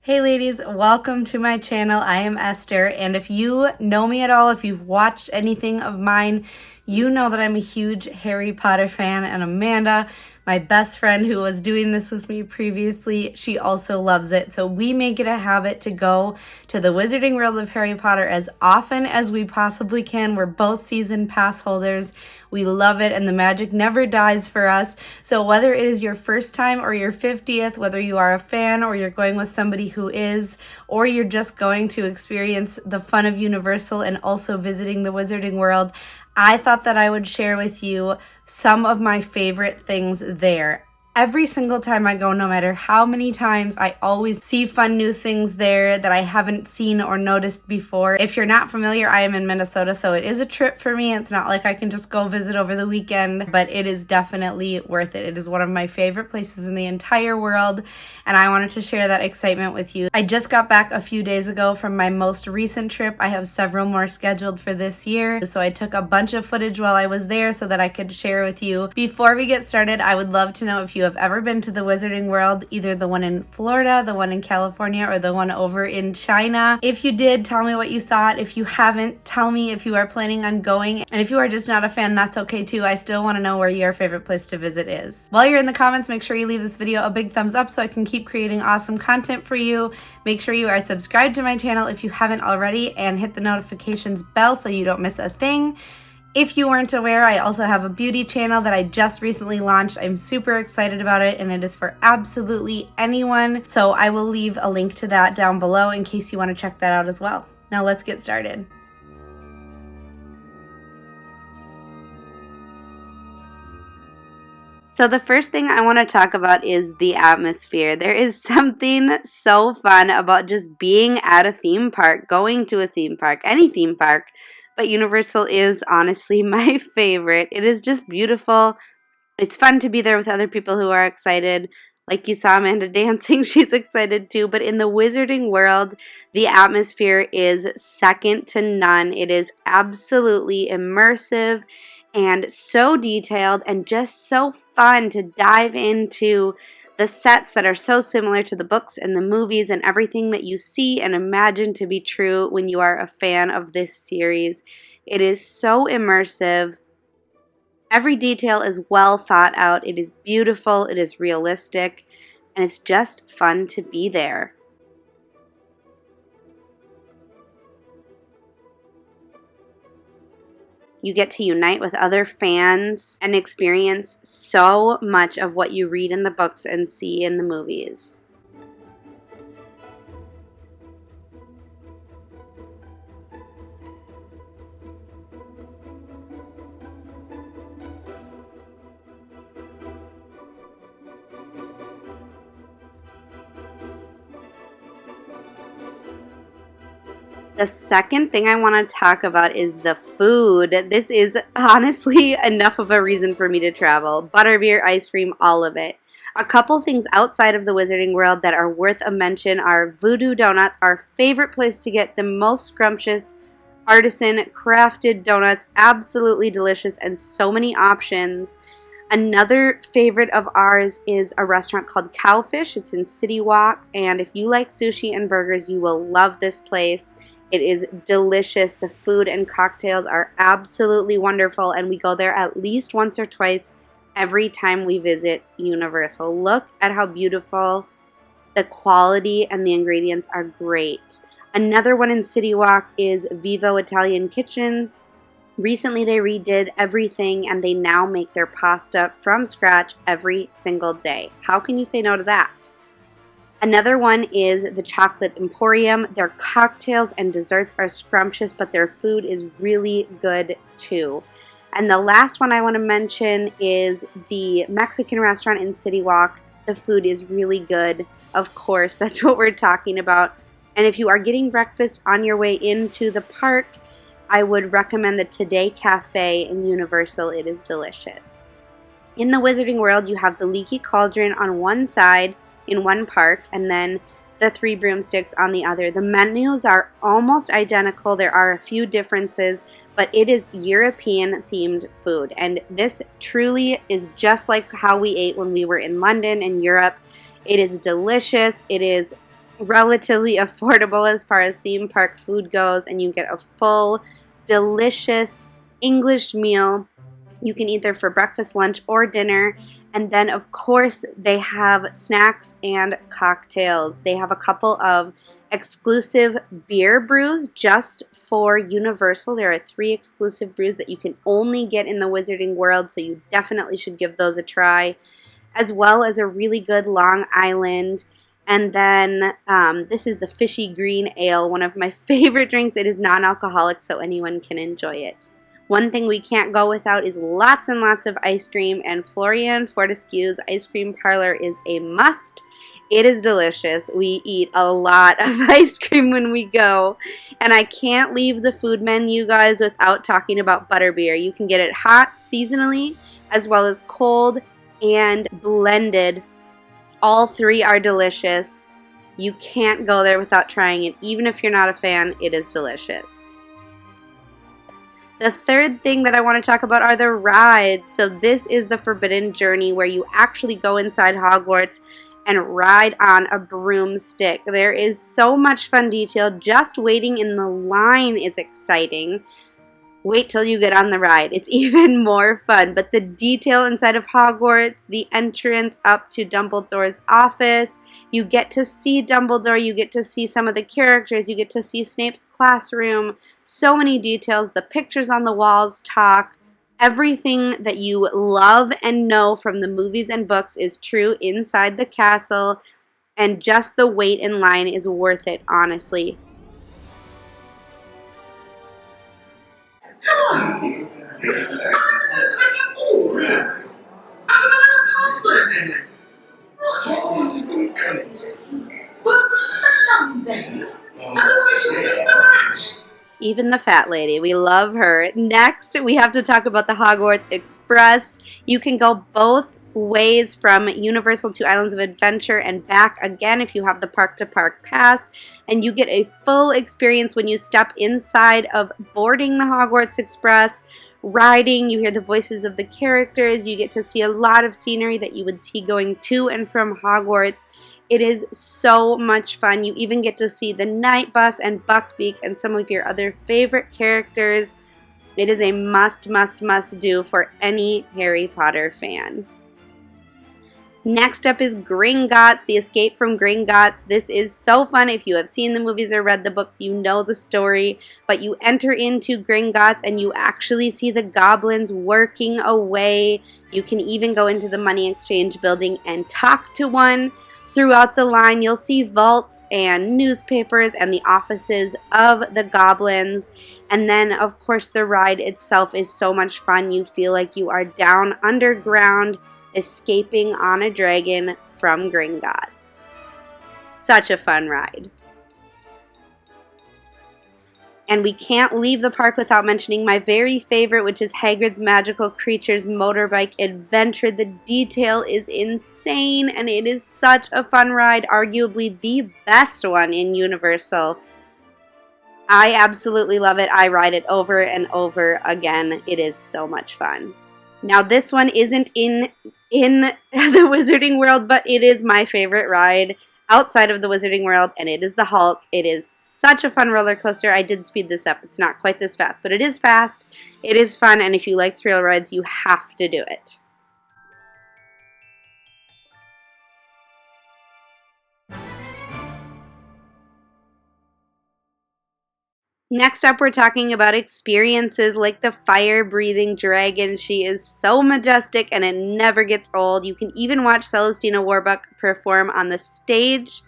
Hey ladies, welcome to my channel. I am Esther, and if you know me at all, if you've watched anything of mine, you know that I'm a huge Harry Potter fan, and Amanda, my best friend who was doing this with me previously, she also loves it. So we make it a habit to go to the Wizarding World of Harry Potter as often as we possibly can. We're both season pass holders. We love it, and the magic never dies for us. So whether it is your first time or your 50th, whether you are a fan or you're going with somebody who is, or you're just going to experience the fun of Universal and also visiting the Wizarding World, I thought that I would share with you some of my favorite things there. Every single time I go, no matter how many times, I always see fun new things there that I haven't seen or noticed before. If you're not familiar, I am in Minnesota, so it is a trip for me. It's not like I can just go visit over the weekend, but it is definitely worth it. It is one of my favorite places in the entire world, and I wanted to share that excitement with you. I just got back a few days ago from my most recent trip. I have several more scheduled for this year, so I took a bunch of footage while I was there so that I could share with you. Before we get started, I would love to know if you have ever been to the Wizarding World, either the one in Florida, the one in California, or the one over in China. If you did, tell me what you thought. If you haven't, tell me if you are planning on going. And if you are just not a fan, that's okay too. I still want to know where your favorite place to visit is. While you're in the comments, make sure you leave this video a big thumbs up so I can keep creating awesome content for you. Make sure you are subscribed to my channel if you haven't already, and hit the notifications bell so you don't miss a thing. If you weren't aware, I also have a beauty channel that I just recently launched. I'm super excited about it, and it is for absolutely anyone. So I will leave a link to that down below in case you want to check that out as well. Now let's get started. So the first thing I want to talk about is the atmosphere. There is something so fun about just being at a theme park, going to a theme park, any theme park, but Universal is honestly my favorite. It is just beautiful. It's fun to be there with other people who are excited. Like you saw Amanda dancing, she's excited too. But in the Wizarding World, the atmosphere is second to none. It is absolutely immersive and so detailed and just so fun to dive into the sets that are so similar to the books and the movies and everything that you see and imagine to be true when you are a fan of this series. It is so immersive. Every detail is well thought out. It is beautiful, it is realistic, and it's just fun to be there. You get to unite with other fans and experience so much of what you read in the books and see in the movies. The second thing I want to talk about is the food. This is honestly enough of a reason for me to travel. Butterbeer, ice cream, all of it. A couple things outside of the Wizarding World that are worth a mention are Voodoo Donuts, our favorite place to get the most scrumptious, artisan, crafted donuts. Absolutely delicious and so many options. Another favorite of ours is a restaurant called Cowfish. It's in City Walk, and if you like sushi and burgers, you will love this place. It is delicious. The food and cocktails are absolutely wonderful, and we go there at least once or twice every time we visit Universal. Look at how beautiful. The quality and the ingredients are great. Another one in City Walk is Vivo Italian Kitchen. Recently they redid everything, and they now make their pasta from scratch every single day. How can you say no to that? Another one is the Chocolate Emporium. Their cocktails and desserts are scrumptious, but their food is really good too. And the last one I want to mention is the Mexican restaurant in City Walk. The food is really good. Of course, that's what we're talking about. And if you are getting breakfast on your way into the park, I would recommend the Today Cafe in Universal. It is delicious. In the Wizarding World, you have the Leaky Cauldron on one side in one park, and then the Three Broomsticks on the other. The menus are almost identical. There are a few differences, but it is European themed food, and this truly is just like how we ate when we were in London and Europe. It is delicious. It is relatively affordable as far as theme park food goes, and you get a full, delicious English meal. You can eat there for breakfast, lunch, or dinner. And then, of course, they have snacks and cocktails. They have a couple of exclusive beer brews just for Universal. There are 3 exclusive brews that you can only get in the Wizarding World, so you definitely should give those a try, as well as a really good Long Island. And then this is the Fishy Green Ale, one of my favorite drinks. It is non-alcoholic, so anyone can enjoy it. One thing we can't go without is lots and lots of ice cream, and Florian Fortescue's ice cream parlor is a must. It is delicious. We eat a lot of ice cream when we go, and I can't leave the food menu, guys, without talking about butterbeer. You can get it hot seasonally as well as cold and blended. All 3 are delicious. You can't go there without trying it. Even if you're not a fan, it is delicious. The third thing that I want to talk about are the rides. So this is the Forbidden Journey, where you actually go inside Hogwarts and ride on a broomstick. There is so much fun detail. Just waiting in the line is exciting. Wait till you get on the ride. It's even more fun. But the detail inside of Hogwarts, the entrance up to Dumbledore's office, you get to see Dumbledore, you get to see some of the characters, you get to see Snape's classroom. So many details. The pictures on the walls talk. Everything that you love and know from the movies and books is true inside the castle. And just the wait in line is worth it, honestly. Even the fat lady, we love her. Next, we have to talk about the Hogwarts Express. You can go both ways from Universal to Islands of Adventure and back again if you have the park-to-park pass, and you get a full experience when you step inside of boarding the Hogwarts Express. Riding, you hear the voices of the characters, you get to see a lot of scenery that you would see going to and from Hogwarts. It is so much fun. You even get to see the Night Bus and Buckbeak and some of your other favorite characters. It is a must do for any Harry Potter fan. Next up is Gringotts, the Escape from Gringotts. This is so fun. If you have seen the movies or read the books, you know the story. But you enter into Gringotts and you actually see the goblins working away. You can even go into the Money Exchange building and talk to one. Throughout the line, you'll see vaults and newspapers and the offices of the goblins. And then, of course, the ride itself is so much fun. You feel like you are down underground, escaping on a dragon from Gringotts. Such a fun ride. And we can't leave the park without mentioning my very favorite, which is Hagrid's Magical Creatures Motorbike Adventure. The detail is insane, and it is such a fun ride, arguably the best one in Universal. I absolutely love it. I ride it over and over again. It is so much fun. Now, this one isn't in the Wizarding World, but it is my favorite ride outside of the Wizarding World, and it is the Hulk. It is such a fun roller coaster. I did speed this up. It's not quite this fast, but it is fast. It is fun, and if you like thrill rides, you have to do it. Next up, we're talking about experiences like the fire-breathing dragon. She is so majestic and it never gets old. You can even watch Celestina Warbuck perform on the stage.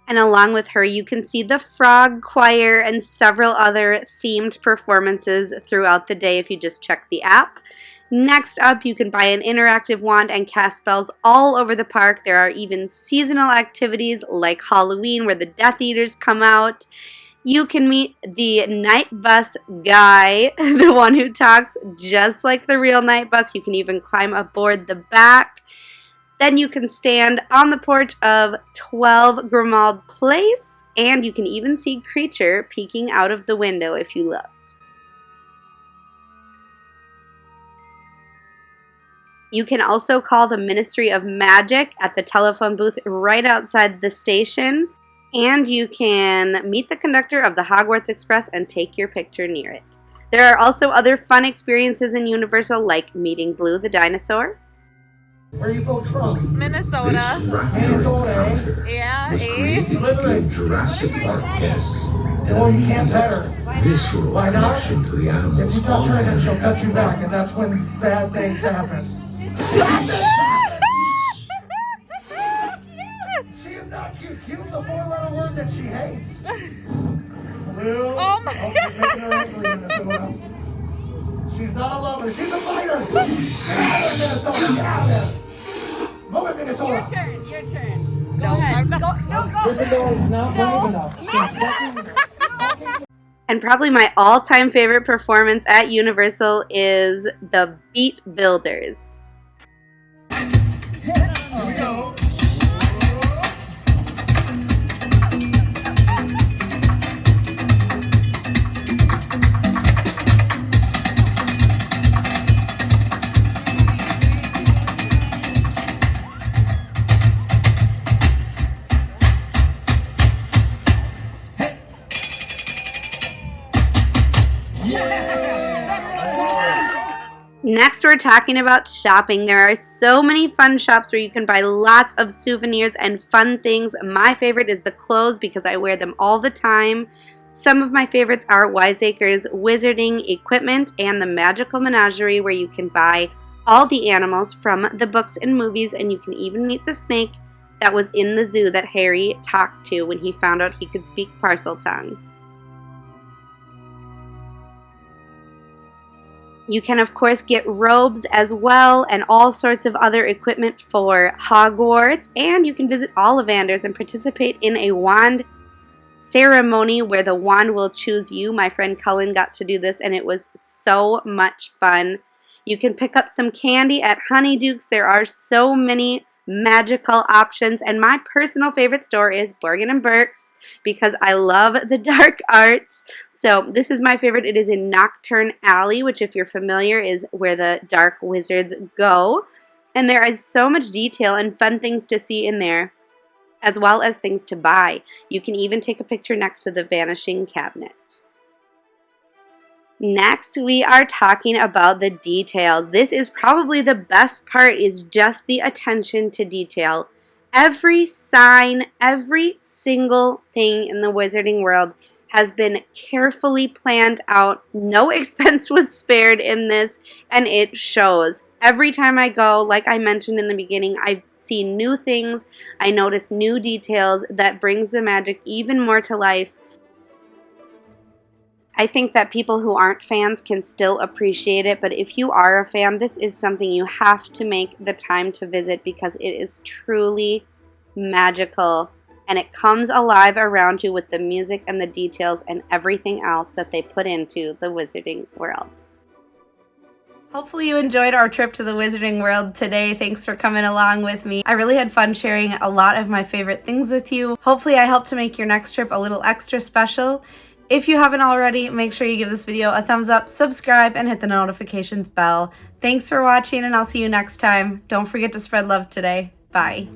And along with her, you can see the Frog Choir and several other themed performances throughout the day if you just check the app. Next up, you can buy an interactive wand and cast spells all over the park. There are even seasonal activities like Halloween where the Death Eaters come out. You can meet the Night Bus guy, the one who talks just like the real Night Bus. You can even climb aboard the back. Then you can stand on the porch of 12 Grimald Place, and you can even see Creature peeking out of the window if you look. You can also call the Ministry of Magic at the telephone booth right outside the station, and you can meet the conductor of the Hogwarts Express and take your picture near it. There are also other fun experiences in Universal, like meeting Blue the dinosaur. Where are you folks from? Minnesota. Minnesota, eh? Yeah, Slytherin. Jurassic Park guests. Oh, you can't pet her. Visceral Why not? connection to the animals. If you touch her, then she'll touch you back, and that's when bad things happen. Bad things happen! She is not cute. Cute's a four-letter word that she hates. Blue. Oh my God. Making her angry, Minnesota. She's not a lover. She's a fighter. Get out of there, Minnesota. Get out of there. Move it, Minnesota. Your turn. Go ahead. Go. Gryffindor is not brave enough. She's fucking... And probably my all-time favorite performance at Universal is the Beat Builders. Here we go. Next, we're talking about shopping. There are so many fun shops where you can buy lots of souvenirs and fun things. My favorite is the clothes because I wear them all the time. Some of my favorites are Wiseacre's Wizarding Equipment and the Magical Menagerie, where you can buy all the animals from the books and movies, and you can even meet the snake that was in the zoo that Harry talked to when he found out he could speak Parseltongue. You can, of course, get robes as well and all sorts of other equipment for Hogwarts. And you can visit Ollivanders and participate in a wand ceremony where the wand will choose you. My friend Cullen got to do this, and it was so much fun. You can pick up some candy at Honeydukes. There are so many magical options, and my personal favorite store is Borgin & Burke's because I love the dark arts. So this is my favorite. It is in Nocturne Alley, which, if you're familiar, is where the dark wizards go. And there is so much detail and fun things to see in there, as well as things to buy. You can even take a picture next to the Vanishing Cabinet. Next, we are talking about the details. This is probably the best part, is just the attention to detail. Every sign, every single thing in the Wizarding World has been carefully planned out. No expense was spared in this, and it shows. Every time I go, like I mentioned in the beginning, I see new things. I notice new details that brings the magic even more to life. I think that people who aren't fans can still appreciate it, but if you are a fan, this is something you have to make the time to visit because it is truly magical, and it comes alive around you with the music and the details and everything else that they put into the Wizarding World. Hopefully you enjoyed our trip to the Wizarding World today. Thanks for coming along with me. I really had fun sharing a lot of my favorite things with you. Hopefully I helped to make your next trip a little extra special. If you haven't already, make sure you give this video a thumbs up, subscribe, and hit the notifications bell. Thanks for watching, and I'll see you next time. Don't forget to spread love today. Bye.